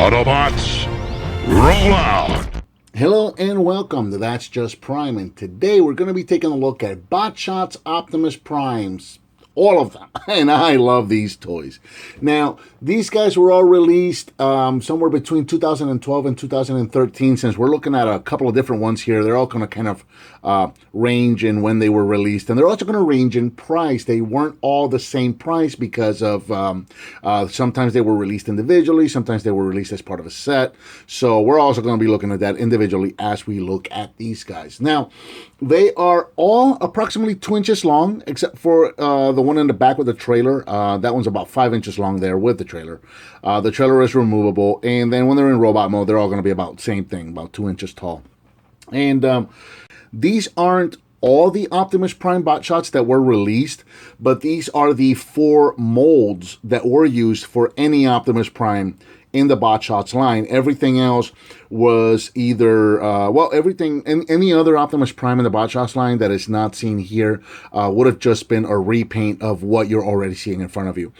Autobots, roll out! Hello and welcome to That's Just Prime, and today we're going to be taking a look at Bot-Shots Optimus Primes. All of them. And I love these toys. Now, these guys were all released somewhere between 2012 and 2013. Since we're looking at a couple of different ones here, they're all going to kind of range in when they were released. And they're also going to range in price. They weren't all the same price because of sometimes they were released individually. Sometimes they were released as part of a set. So we're also going to be looking at that individually as we look at these guys. Now, they are all approximately 2 inches long, except for the one in the back with the trailer. That one's about 5 inches long there with the trailer. The trailer is removable, and then when they're in robot mode, they're all going to be about the same thing, about 2 inches tall. And these aren't all the Optimus Prime bot shots that were released, but these are the 4 molds that were used for any Optimus Prime in the Bot-Shots line. Everything else was either, any other Optimus Prime in the Bot-Shots line that is not seen here would have just been a repaint of what you're already seeing in front of you.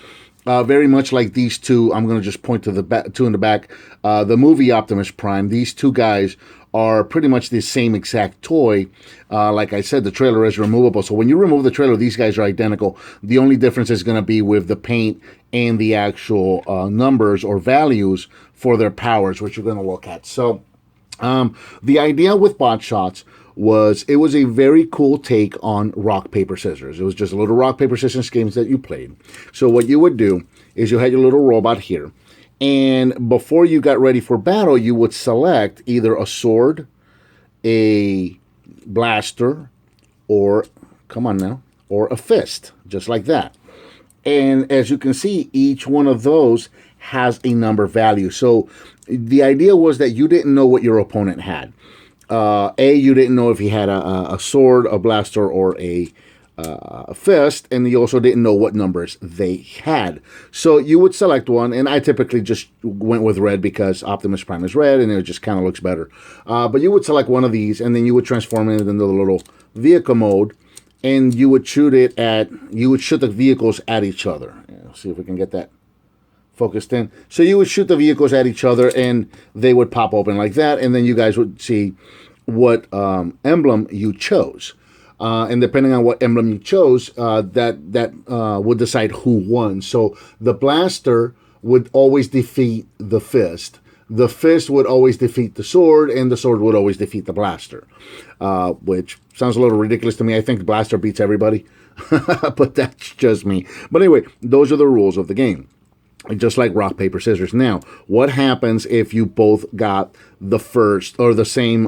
Very much like these two, I'm going to just point to the two in the back, the movie Optimus Prime. These two guys are pretty much the same exact toy. Like I said, the trailer is removable. So when you remove the trailer, these guys are identical. The only difference is going to be with the paint and the actual numbers or values for their powers, which you're going to look at. So the idea with Bot-Shots was it was a very cool take on rock, paper, scissors. It was just a little rock, paper, scissors games that you played. So what you would do is you had your little robot here. And before you got ready for battle, you would select either a sword, a blaster, or, come on now, or a fist, just like that. And as you can see, each one of those has a number value. So the idea was that you didn't know what your opponent had. You didn't know if he had a sword, a blaster, or a fist, and you also didn't know what numbers they had. So you would select one, and I typically just went with red because Optimus Prime is red, and it just kind of looks better. But you would select one of these, and then you would transform it into the little vehicle mode, and you would shoot the vehicles at each other. Let's see if we can get that focused in. So you would shoot the vehicles at each other, and they would pop open like that, and then you guys would see what emblem you chose. And depending on what emblem you chose, that would decide who won. So the blaster would always defeat the fist. The fist would always defeat the sword, and the sword would always defeat the blaster. Which sounds a little ridiculous to me. I think the blaster beats everybody. But that's just me. But anyway, those are the rules of the game. Just like rock, paper, scissors. Now, what happens if you both got the first or the same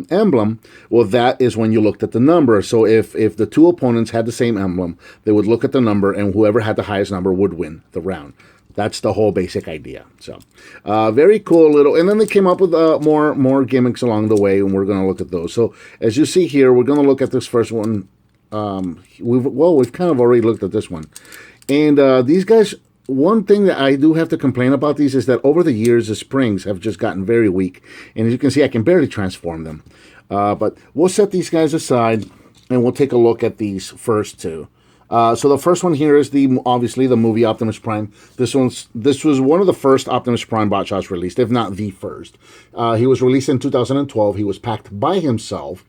emblem? Well, that is when you looked at the number. So if the two opponents had the same emblem, they would look at the number, and whoever had the highest number would win the round. That's the whole basic idea. So, very cool little. And then they came up with more gimmicks along the way, and we're going to look at those. So, as you see here, we're going to look at this first one. We've kind of already looked at this one. And these guys... One thing that I do have to complain about these is that over the years, the springs have just gotten very weak. And as you can see, I can barely transform them. But we'll set these guys aside, and we'll take a look at these first two. So the first one here is obviously the movie Optimus Prime. This was one of the first Optimus Prime bot shots released, if not the first. He was released in 2012. He was packed by himself,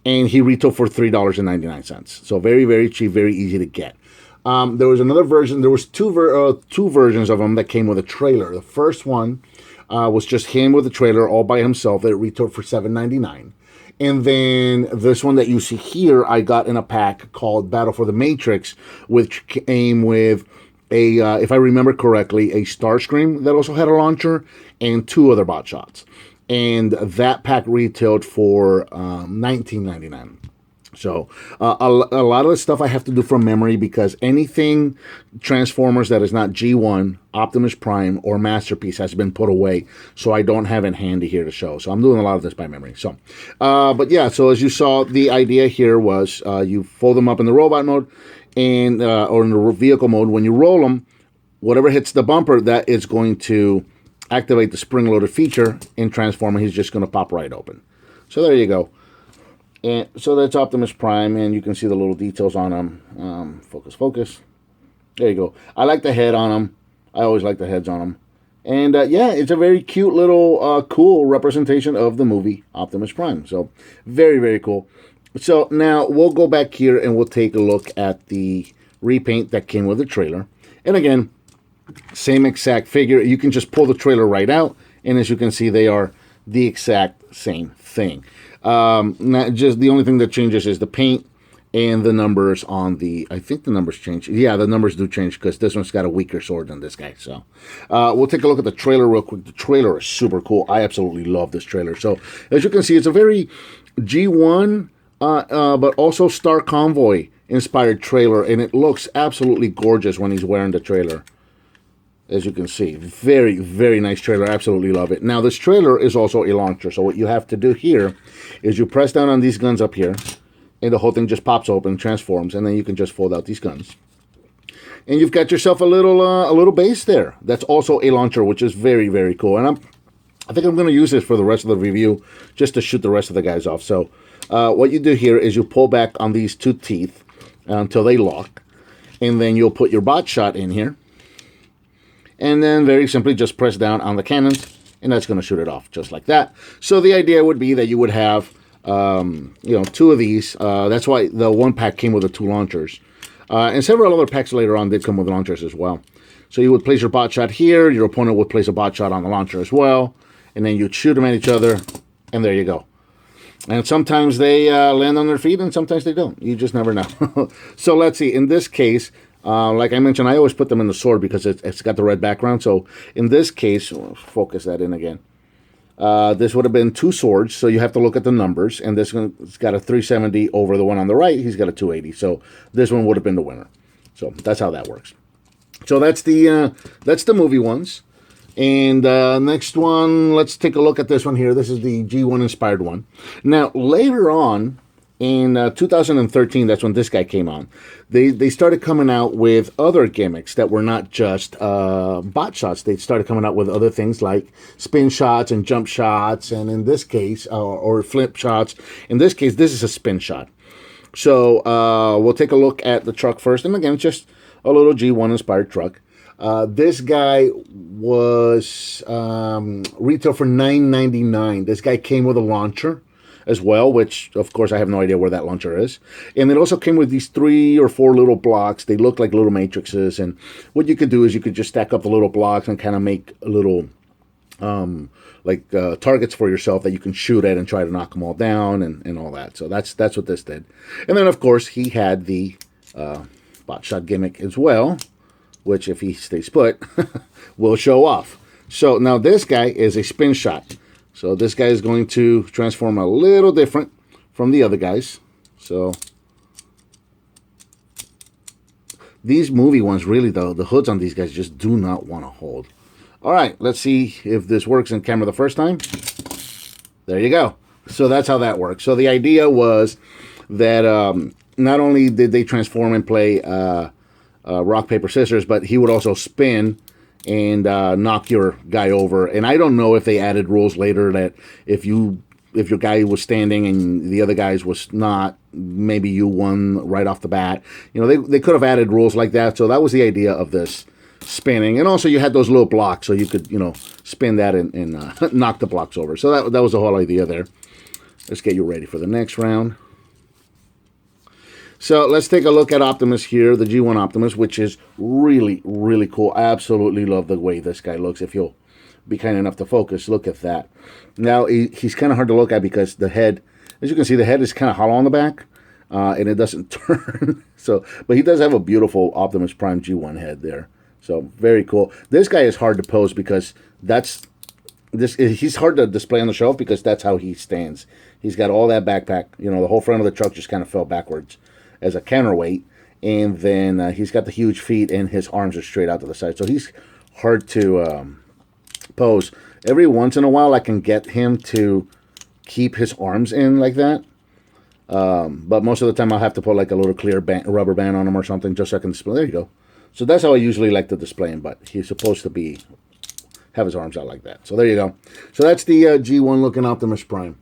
and he retailed for $3.99. So very, very cheap, very easy to get. There was another version. There was two versions of them that came with a trailer. The first one was just him with a trailer all by himself. That retailed for $7.99. And then this one that you see here, I got in a pack called Battle for the Matrix, which came with if I remember correctly, a Starscream that also had a launcher and 2 other bot shots. And that pack retailed for $19.99. So a lot of the stuff I have to do from memory because anything Transformers that is not G1, Optimus Prime, or Masterpiece has been put away, so I don't have it handy here to show. So I'm doing a lot of this by memory. So, but yeah, so as you saw, the idea here was you fold them up in the robot mode and or in the vehicle mode. When you roll them, whatever hits the bumper, that is going to activate the spring-loaded feature in Transformer. He's just going to pop right open. So there you go. And so that's Optimus Prime, and you can see the little details on him. Focus. There you go. I like the head on him. I always like the heads on him. And yeah, it's a very cute little cool representation of the movie Optimus Prime. So very, very cool. So now we'll go back here and we'll take a look at the repaint that came with the trailer. And again, same exact figure. You can just pull the trailer right out. And as you can see, they are the exact same thing. Not just the only thing that changes is the paint and the numbers on the, I think the numbers change. Yeah, the numbers do change because this one's got a weaker sword than this guy. So we'll take a look at the trailer real quick. The trailer is super cool. I absolutely love this trailer. So as you can see, it's a very G1, but also Star Convoy inspired trailer. And it looks absolutely gorgeous when he's wearing the trailer. As you can see, very, very nice trailer. Absolutely love it. Now, this trailer is also a launcher. So what you have to do here is you press down on these guns up here, and the whole thing just pops open, transforms, and then you can just fold out these guns. And you've got yourself a little base there. That's also a launcher, which is very, very cool. And I think I'm going to use this for the rest of the review, just to shoot the rest of the guys off. So what you do here is you pull back on these two teeth until they lock, and then you'll put your bot shot in here. And then very simply just press down on the cannons, and that's going to shoot it off just like that. So the idea would be that you would have, two of these. That's why the one pack came with the two launchers. And several other packs later on did come with launchers as well. So you would place your bot shot here. Your opponent would place a bot shot on the launcher as well. And then you'd shoot them at each other, and there you go. And sometimes they land on their feet, and sometimes they don't. You just never know. So let's see. In this case, like I mentioned, I always put them in the sword because it's got the red background. So in this case, focus that in again. This would have been two swords, so you have to look at the numbers. And this one's got a 370 over the one on the right. He's got a 280. So this one would have been the winner. So that's how that works. So that's the movie ones. And next one, let's take a look at this one here. This is the G1 inspired one. Now, later on, in 2013, that's when this guy came on. They started coming out with other gimmicks that were not just bot shots. They started coming out with other things like spin shots and jump shots, and in this case, or flip shots. In this case, this is a spin shot. So we'll take a look at the truck first. And again, it's just a little G1 inspired truck. This guy was retail for $9.99. This guy came with a launcher as well, which, of course, I have no idea where that launcher is. And it also came with these 3 or 4 little blocks. They look like little matrices. And what you could do is you could just stack up the little blocks and kind of make a little, targets for yourself that you can shoot at and try to knock them all down and all that. So that's what this did. And then, of course, he had the bot shot gimmick as well, which, if he stays put, will show off. So now this guy is a spin shot. So this guy is going to transform a little different from the other guys. So these movie ones, really, though, the hoods on these guys just do not want to hold. All right, let's see if this works in camera the first time. There you go. So that's how that works. So the idea was that not only did they transform and play rock, paper, scissors, but he would also spin and knock your guy over. And I don't know if they added rules later that if your guy was standing and the other guy's was not, maybe you won right off the bat. You know, they could have added rules like that. So that was the idea of this spinning. And also you had those little blocks, so you could, spin that and knock the blocks over. So that was the whole idea there. Let's get you ready for the next round. So let's take a look at Optimus here, the G1 Optimus, which is really, really cool. I absolutely love the way this guy looks. If you'll be kind enough to focus, look at that. Now, he's kind of hard to look at because the head, as you can see, the head is kind of hollow on the back, and it doesn't turn. But he does have a beautiful Optimus Prime G1 head there. So very cool. This guy is hard to pose because he's hard to display on the shelf because that's how he stands. He's got all that backpack. The whole front of the truck just kind of fell backwards as a counterweight, and then he's got the huge feet, and his arms are straight out to the side. So he's hard to pose. Every once in a while, I can get him to keep his arms in like that. But most of the time, I'll have to put like a little clear rubber band on him or something just so I can display. There you go. So that's how I usually like to display him, but he's supposed to have his arms out like that. So there you go. So that's the G1 looking Optimus Prime.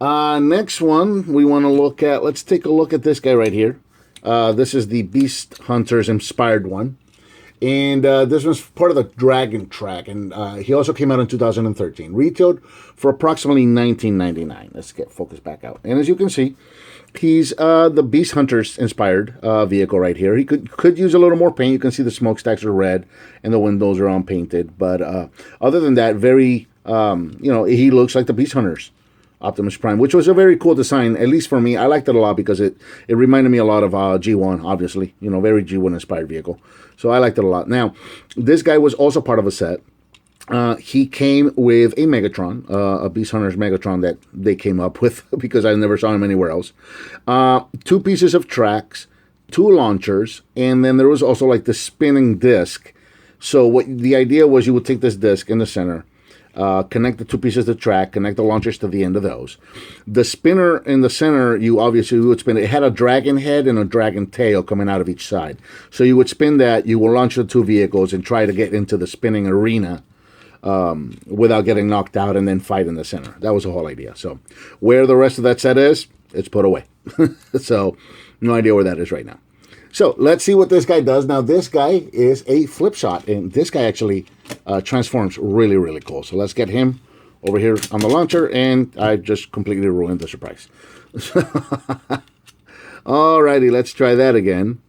Next one we want to look at, let's take a look at this guy right here. This is the Beast Hunters inspired one. And this was part of the Dragon track, and he also came out in 2013. Retailed for approximately $19.99. Let's get focus back out. And as you can see, he's the Beast Hunters inspired vehicle right here. He could use a little more paint. You can see the smokestacks are red and the windows are unpainted. But other than that, very he looks like the Beast Hunters Optimus Prime, which was a very cool design, at least for me. I liked it a lot because it reminded me a lot of G1, obviously. Very G1 inspired vehicle. So I liked it a lot. Now, this guy was also part of a set. He came with a Megatron, a Beast Hunters Megatron that they came up with because I never saw him anywhere else. 2 pieces of tracks, 2 launchers, and then there was also like the spinning disc. So what the idea was, you would take this disc in the center, connect the 2 pieces of track, connect the launchers to the end of those. The spinner in the center, you obviously would spin it. It had a dragon head and a dragon tail coming out of each side. So you would spin that, you will launch the 2 vehicles and try to get into the spinning arena without getting knocked out, and then fight in the center. That was the whole idea. So where the rest of that set is, it's put away. So no idea where that is right now. So let's see what this guy does. Now this guy is a flip shot, and this guy actually transforms really, really cool. So let's get him over here on the launcher, and I just completely ruined the surprise. Alrighty, let's try that again.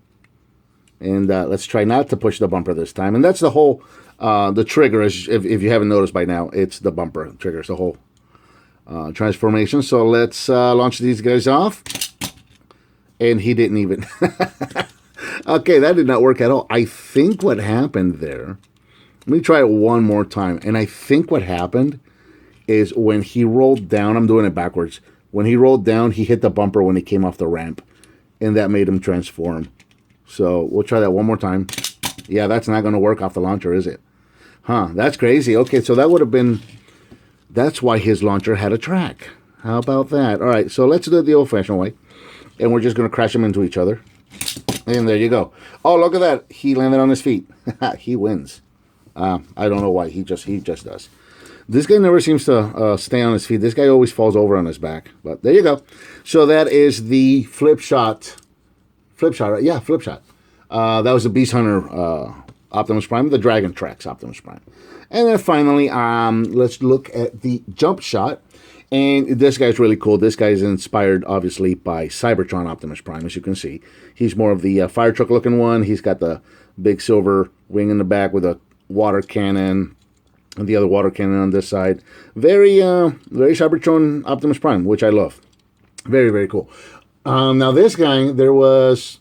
And let's try not to push the bumper this time. And that's the whole, the trigger, is, if you haven't noticed by now, it's the bumper triggers the whole transformation. So let's launch these guys off. And he didn't even... Okay, that did not work at all. I think what happened there... Let me try it one more time. And I think what happened is when he rolled down... I'm doing it backwards. When he rolled down, he hit the bumper when he came off the ramp. And that made him transform. So we'll try that one more time. Yeah, that's not going to work off the launcher, is it? Huh, that's crazy. Okay, so that would have been... That's why his launcher had a track. How about that? All right, so let's do it the old-fashioned way. And we're just going to crash them into each other. And there you go. Oh, look at that. He landed on his feet. He wins. I don't know why. He just does. This guy never seems to stay on his feet. This guy always falls over on his back. But there you go. So that is the flip shot. Flip shot, right? Yeah, flip shot. That was the Beast Hunter Optimus Prime, the Dragon Tracks Optimus Prime. And then finally, let's look at the jump shot. And this guy's really cool. This guy's inspired, obviously, by Cybertron Optimus Prime, as you can see. He's more of the fire truck-looking one. He's got the big silver wing in the back with a water cannon, and the other water cannon on this side. Very Cybertron Optimus Prime, which I love. Very, very cool. Now, this guy, there was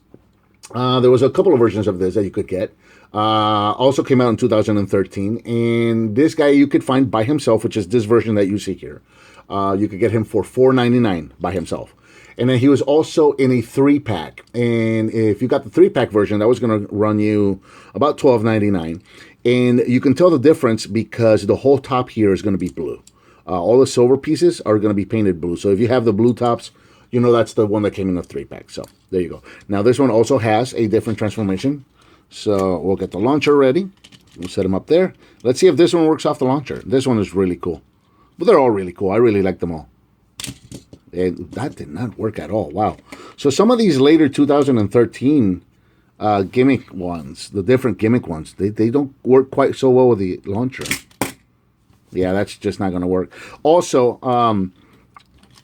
a couple of versions of this that you could get. Also came out in 2013. And this guy you could find by himself, which is this version that you see here. You could get him for $4.99 by himself. And then he was also in a 3-pack. And if you got the 3-pack version, that was going to run you about $12.99. And you can tell the difference because the whole top here is going to be blue. All the silver pieces are going to be painted blue. So if you have the blue tops, you know that's the one that came in the 3-pack. So there you go. Now this one also has a different transformation. So we'll get the launcher ready. We'll set him up there. Let's see if this one works off the launcher. This one is really cool. But they're all really cool. I really like them all. And that did not work at all. Wow. So some of these later 2013 gimmick ones, the different gimmick ones, they don't work quite so well with the launcher. Yeah, that's just not going to work. Also,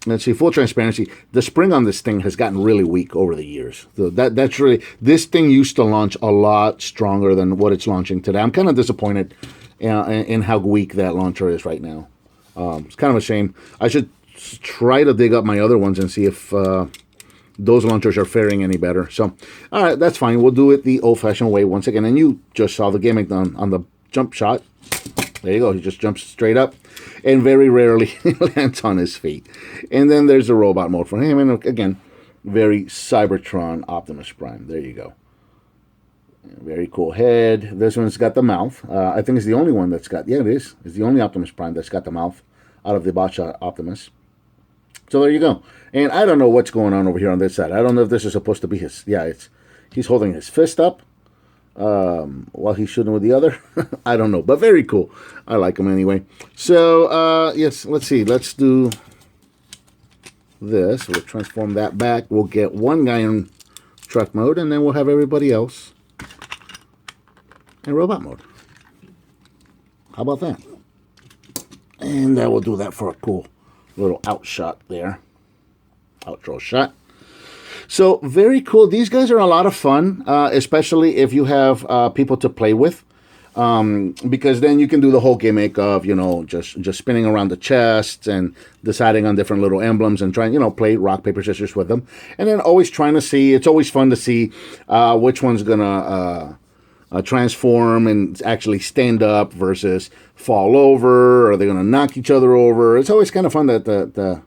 let's see, full transparency, the spring on this thing has gotten really weak over the years. So that's really, this thing used to launch a lot stronger than what it's launching today. I'm kind of disappointed in how weak that launcher is right now. It's kind of a shame. I should try to dig up my other ones and see if those launchers are faring any better. So, all right, that's fine. We'll do it the old-fashioned way once again. And you just saw the gimmick on the jump shot. There you go. He just jumps straight up and very rarely lands on his feet. And then there's the robot mode for him. And again, very Cybertron Optimus Prime. There you go. Very cool head. This one's got the mouth. I think it's the only one that's got... Yeah, it is. It's the only Optimus Prime that's got the mouth out of the Bot-Shot Optimus. So there you go. And I don't know what's going on over here on this side. I don't know if this is supposed to be his... Yeah, he's holding his fist up while he's shooting with the other. I don't know, but very cool. I like him anyway. So, yes, let's see. Let's do this. We'll transform that back. We'll get one guy in truck mode, and then we'll have everybody else and robot mode. How about that? And that will do that for a cool little outshot there. Outro shot. So very cool. These guys are a lot of fun, especially if you have people to play with. Because then you can do the whole gimmick of, you know, just spinning around the chests and deciding on different little emblems and trying, you know, play rock, paper, scissors with them. And then always trying to see, it's always fun to see which one's going to transform and actually stand up versus fall over. Are they going to knock each other over? It's always kind of fun to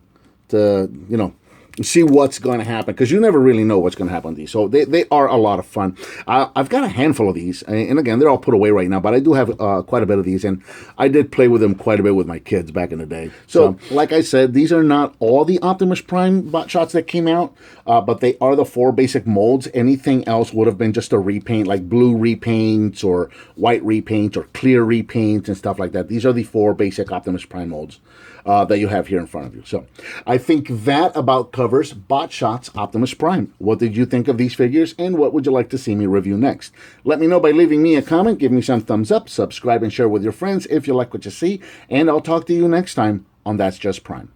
you know, see what's going to happen, because you never really know what's going to happen with these. So they are a lot of fun. I've got a handful of these, and again, they're all put away right now, but I do have quite a bit of these, and I did play with them quite a bit with my kids back in the day. So like I said, these are not all the Optimus Prime bot shots that came out, but they are the 4 basic molds. Anything else would have been just a repaint, like blue repaints or white repaints or clear repaints and stuff like that. These are the 4 basic Optimus Prime molds that you have here in front of you. So I think that about covers Bot-Shots Optimus Prime. What did you think of these figures, and what would you like to see me review next? Let me know by leaving me a comment, give me some thumbs up, subscribe and share with your friends if you like what you see, and I'll talk to you next time on That's Just Prime.